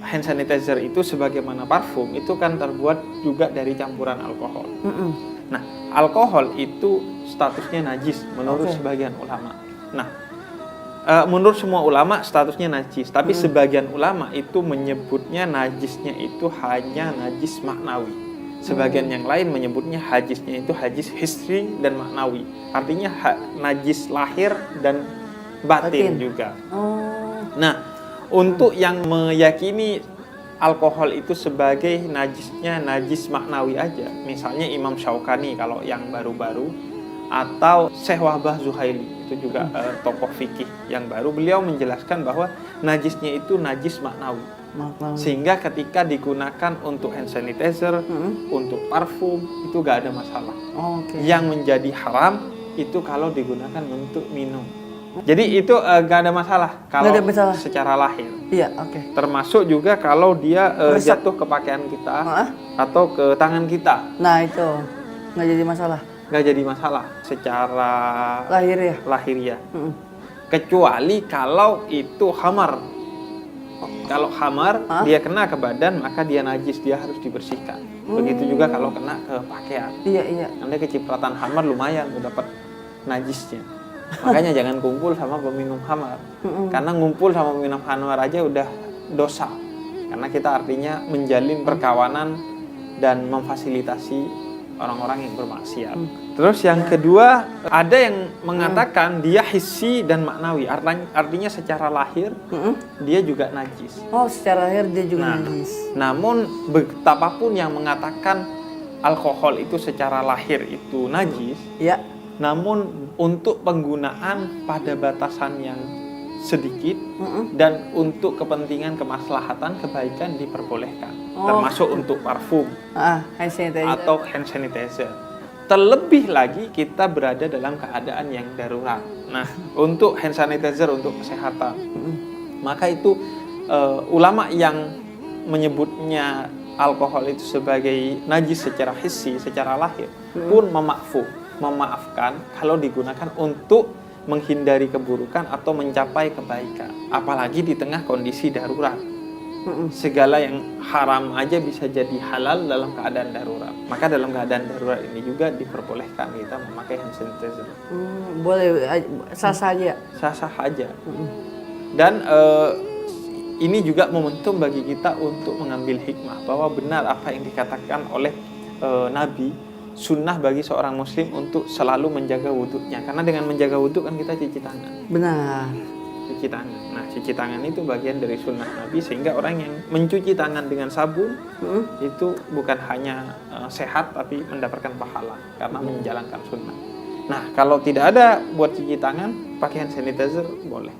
hand sanitizer itu sebagaimana parfum itu kan terbuat juga dari campuran alkohol. Nah, alkohol itu statusnya najis menurut sebagian ulama. Nah, menurut semua ulama statusnya najis, tapi sebagian ulama itu menyebutnya najisnya itu hanya najis maknawi. Sebagian yang lain menyebutnya najisnya itu najis hissi dan maknawi. Artinya najis lahir dan batin juga. Nah, untuk yang meyakini alkohol itu sebagai najisnya najis maknawi aja, misalnya Imam Syaukani kalau yang baru-baru, atau Syekh Wahbah Zuhaili itu juga tokoh fikih yang baru, beliau menjelaskan bahwa najisnya itu najis maknawi. Sehingga ketika digunakan untuk hand sanitizer, untuk parfum itu gak ada masalah. Yang menjadi haram itu kalau digunakan untuk minum. Jadi itu gak ada masalah kalau secara lahir. Termasuk juga kalau dia jatuh ke pakaian kita atau ke tangan kita. Nah itu nggak jadi masalah. Nggak jadi masalah secara lahiriah. Kecuali kalau itu khamar. Kalau khamar dia kena ke badan maka dia najis, dia harus dibersihkan. Begitu juga kalau kena ke pakaian. Nanti kecipratan khamar lumayan udah dapat najisnya. Makanya jangan kumpul sama peminum khamar. Karena ngumpul sama peminum khamar aja udah dosa. Karena kita artinya menjalin perkawanan dan memfasilitasi orang-orang yang bermaksiat. Terus yang kedua, ada yang mengatakan dia hissi dan maknawi. Artinya secara lahir dia juga najis. Secara lahir dia juga najis. Namun betapapun yang mengatakan alkohol itu secara lahir itu najis, namun untuk penggunaan pada batasan yang sedikit dan untuk kepentingan kemaslahatan kebaikan diperbolehkan. Termasuk untuk parfum atau hand sanitizer. Terlebih lagi kita berada dalam keadaan yang darurat. Nah, untuk hand sanitizer untuk kesehatan, maka itu ulama yang menyebutnya alkohol itu sebagai najis secara hissi, secara lahir, pun memaafkan kalau digunakan untuk menghindari keburukan atau mencapai kebaikan. Apalagi di tengah kondisi darurat. Segala yang haram aja bisa jadi halal dalam keadaan darurat. Maka dalam keadaan darurat ini juga diperbolehkan kita memakai hand sanitizer. Boleh, sah-sah aja. Sah-sah aja. Dan ini juga momentum bagi kita untuk mengambil hikmah bahwa benar apa yang dikatakan oleh Nabi, sunnah bagi seorang muslim untuk selalu menjaga wudhunya. Karena dengan menjaga wudhu kan kita cuci tangan. Benar. Cuci tangan. Nah, cuci tangan itu bagian dari sunnah Nabi, sehingga orang yang mencuci tangan dengan sabun itu bukan hanya sehat tapi mendapatkan pahala karena menjalankan sunnah. Nah, kalau tidak ada buat cuci tangan, pakai hand sanitizer boleh.